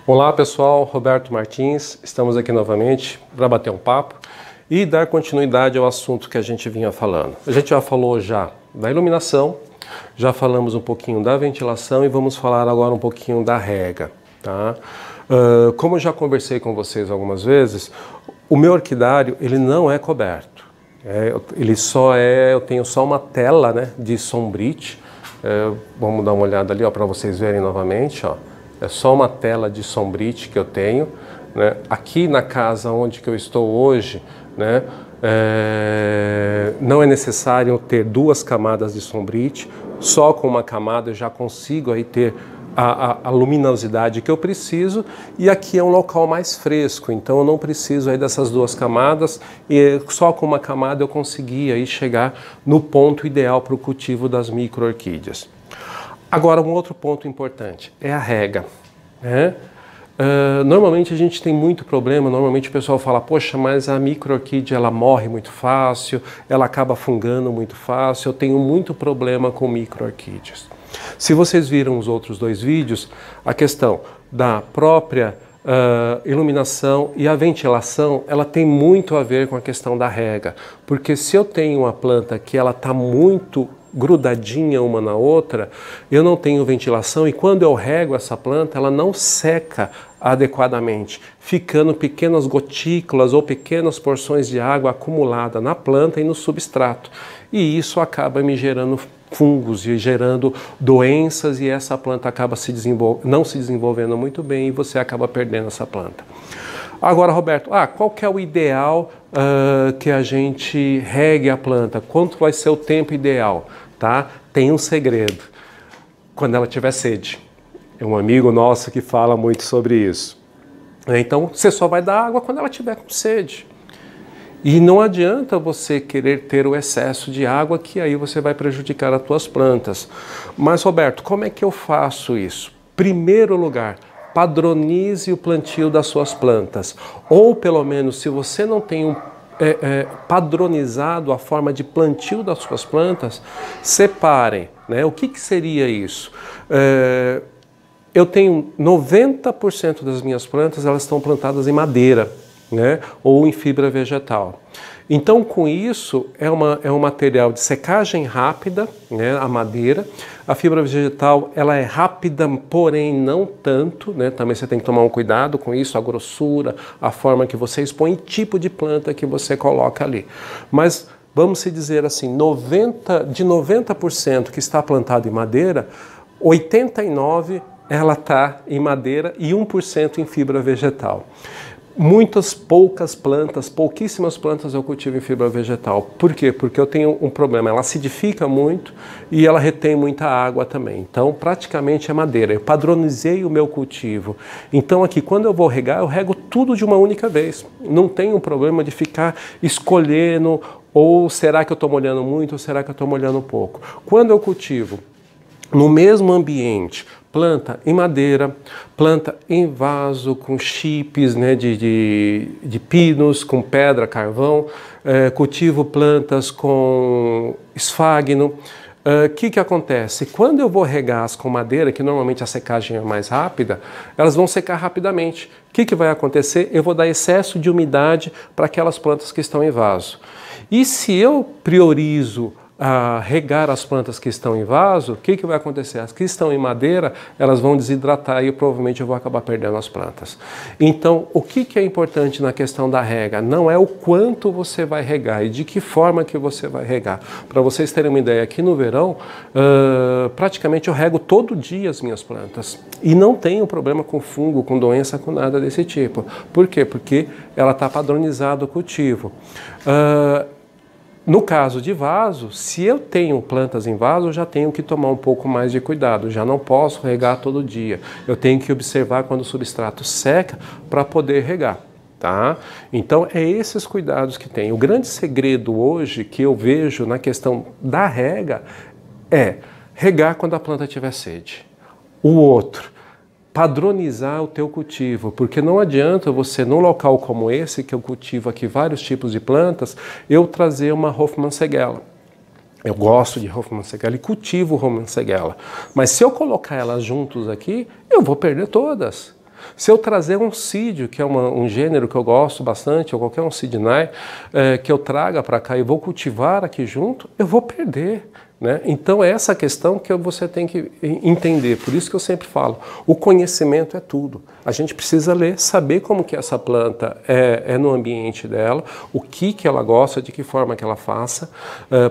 Olá pessoal, Roberto Martins, estamos aqui novamente para bater um papo e dar continuidade ao assunto que a gente vinha falando. A gente já falou já da iluminação, já falamos um pouquinho da ventilação e vamos falar agora um pouquinho da rega, tá? Como eu já conversei com vocês algumas vezes, o meu orquidário ele não é coberto, eu tenho só uma tela, né, de sombrite. Vamos dar uma olhada ali para vocês verem novamente, ó. É só uma tela de sombrite que eu tenho, né? Aqui na casa onde que eu estou hoje, né? Não é necessário ter duas camadas de sombrite, só com uma camada eu já consigo aí ter a luminosidade que eu preciso, e aqui é um local mais fresco, então eu não preciso aí dessas duas camadas, e só com uma camada eu consegui aí chegar no ponto ideal para o cultivo das micro-orquídeas. Agora, um outro ponto importante é a rega, né? Normalmente a gente tem muito problema, normalmente o pessoal fala, poxa, mas a micro-orquídea ela morre muito fácil, ela acaba fungando muito fácil, eu tenho muito problema com micro-orquídeas. Se vocês viram os outros dois vídeos, a questão da própria iluminação e a ventilação, ela tem muito a ver com a questão da rega, porque se eu tenho uma planta que ela está muito grudadinha uma na outra, eu não tenho ventilação e quando eu rego essa planta, ela não seca adequadamente, ficando pequenas gotículas ou pequenas porções de água acumulada na planta e no substrato. E isso acaba me gerando fungos e gerando doenças, e essa planta acaba não se desenvolvendo muito bem e você acaba perdendo essa planta. Agora, Roberto, qual que é o ideal que a gente regue a planta? Quanto vai ser o tempo ideal? Tá? Tem um segredo. Quando ela tiver sede. É um amigo nosso que fala muito sobre isso. Então, você só vai dar água quando ela tiver com sede. E não adianta você querer ter o excesso de água, que aí você vai prejudicar as tuas plantas. Mas, Roberto, como é que eu faço isso? Primeiro lugar, padronize o plantio das suas plantas. Ou, pelo menos, se você não tem padronizado a forma de plantio das suas plantas, separem, né? O que seria isso? Eu tenho 90% das minhas plantas, elas estão plantadas em madeira, né? Ou em fibra vegetal. Então, com isso, é um material de secagem rápida, né, a madeira. A fibra vegetal, ela é rápida, porém não tanto, né? Também você tem que tomar um cuidado com isso, a grossura, a forma que você expõe, tipo de planta que você coloca ali. Mas, vamos se dizer assim, de 90% que está plantado em madeira, 89% ela está em madeira e 1% em fibra vegetal. Pouquíssimas plantas eu cultivo em fibra vegetal. Por quê? Porque eu tenho um problema, ela acidifica muito e ela retém muita água também. Então, praticamente é madeira. Eu padronizei o meu cultivo. Então, aqui, quando eu vou regar, eu rego tudo de uma única vez. Não tenho um problema de ficar escolhendo, ou será que eu estou molhando muito, ou será que eu estou molhando pouco. Quando eu cultivo no mesmo ambiente, planta em madeira, planta em vaso com chips, né, de pinos, com pedra, carvão, cultivo plantas com esfagno. O que acontece? Quando eu vou regá-las com madeira, que normalmente a secagem é mais rápida, elas vão secar rapidamente. O que vai acontecer? Eu vou dar excesso de umidade para aquelas plantas que estão em vaso. E se eu priorizo a regar as plantas que estão em vaso, o que vai acontecer? As que estão em madeira, elas vão desidratar e provavelmente eu vou acabar perdendo as plantas. Então, o que é importante na questão da rega? Não é o quanto você vai regar e de que forma que você vai regar. Para vocês terem uma ideia, aqui no verão, praticamente eu rego todo dia as minhas plantas. E não tenho problema com fungo, com doença, com nada desse tipo. Por quê? Porque ela está padronizado o cultivo. No caso de vaso, se eu tenho plantas em vaso, eu já tenho que tomar um pouco mais de cuidado, já não posso regar todo dia. Eu tenho que observar quando o substrato seca para poder regar, tá? Então, é esses cuidados que tem. O grande segredo hoje que eu vejo na questão da rega é regar quando a planta tiver sede. O outro, padronizar o teu cultivo, porque não adianta você, num local como esse, que eu cultivo aqui vários tipos de plantas, eu trazer uma Hofmannsegella. Eu gosto de Hofmannsegella e cultivo Hofmannsegella, mas se eu colocar elas juntos aqui, eu vou perder todas. Se eu trazer um Oncidio, que é um gênero que eu gosto bastante, ou qualquer Oncidinae, que eu traga para cá e vou cultivar aqui junto, eu vou perder. Né? Então é essa questão que você tem que entender. Por isso que eu sempre falo, o conhecimento é tudo. A gente precisa ler, saber como que essa planta é no ambiente dela, o que ela gosta, de que forma que ela faça,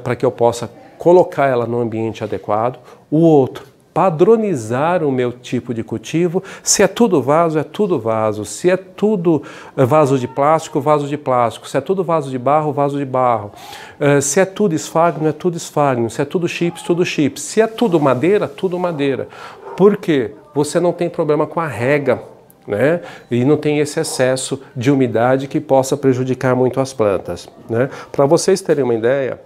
para que eu possa colocar ela no ambiente adequado. O outro, padronizar o meu tipo de cultivo. Se é tudo vaso, é tudo vaso. Se é tudo vaso de plástico, vaso de plástico. Se é tudo vaso de barro, vaso de barro. Se é tudo esfagno, é tudo esfagno. Se é tudo chips, tudo chips. Se é tudo madeira, tudo madeira. Por quê? Você não tem problema com a rega, né? E não tem esse excesso de umidade que possa prejudicar muito as plantas, né? Para vocês terem uma ideia,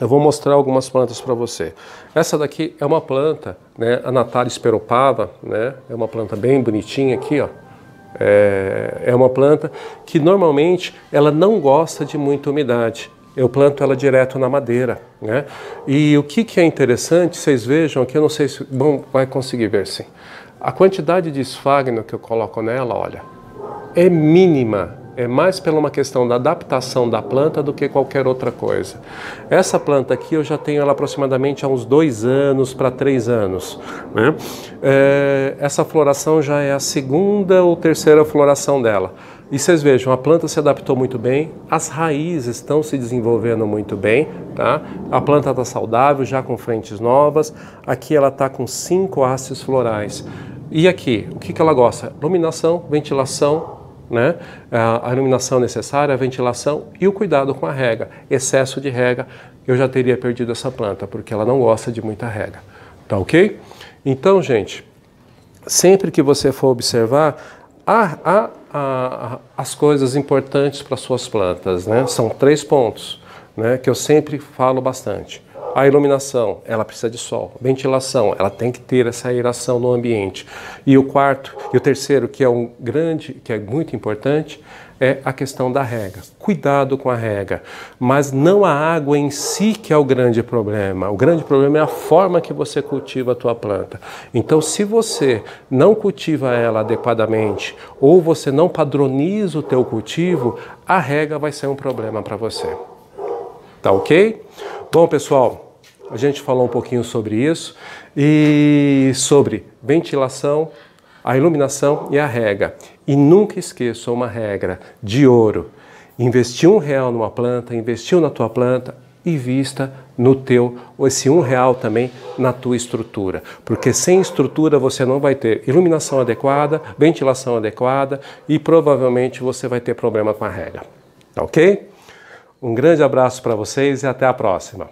eu vou mostrar algumas plantas para você. Essa daqui é uma planta, né, a Natalia Speropava, né, é uma planta bem bonitinha aqui, ó. É uma planta que normalmente ela não gosta de muita umidade. Eu planto ela direto na madeira, né? E o que é interessante, vocês vejam aqui, eu não sei se vai conseguir ver sim. A quantidade de esfagno que eu coloco nela, olha, é mínima. É mais pela uma questão da adaptação da planta do que qualquer outra coisa. Essa planta aqui eu já tenho ela aproximadamente há uns 2 anos para 3 anos. Né? Essa floração já é a 2ª ou 3ª floração dela. E vocês vejam, a planta se adaptou muito bem, as raízes estão se desenvolvendo muito bem, tá? A planta está saudável, já com frentes novas. Aqui ela está com 5 hastes florais. E aqui, o que ela gosta? Iluminação, ventilação, né? A iluminação necessária, a ventilação e o cuidado com a rega. Excesso de rega, eu já teria perdido essa planta, porque ela não gosta de muita rega. Tá ok? Então, gente, sempre que você for observar, as coisas importantes para suas plantas, né? São 3 pontos, né, que eu sempre falo bastante. A iluminação, ela precisa de sol. Ventilação, ela tem que ter essa aeração no ambiente. E o quarto, e o terceiro, que é muito importante, é a questão da rega. Cuidado com a rega, mas não a água em si que é o grande problema. O grande problema é a forma que você cultiva a tua planta. Então, se você não cultiva ela adequadamente ou você não padroniza o teu cultivo, a rega vai ser um problema para você. Tá ok? Bom, pessoal, a gente falou um pouquinho sobre isso e sobre ventilação, a iluminação e a rega. E nunca esqueça uma regra de ouro. Investir R$1 numa planta, investiu na tua planta, invista no esse R$1 também na tua estrutura. Porque sem estrutura você não vai ter iluminação adequada, ventilação adequada e provavelmente você vai ter problema com a rega. Tá ok? Um grande abraço para vocês e até a próxima.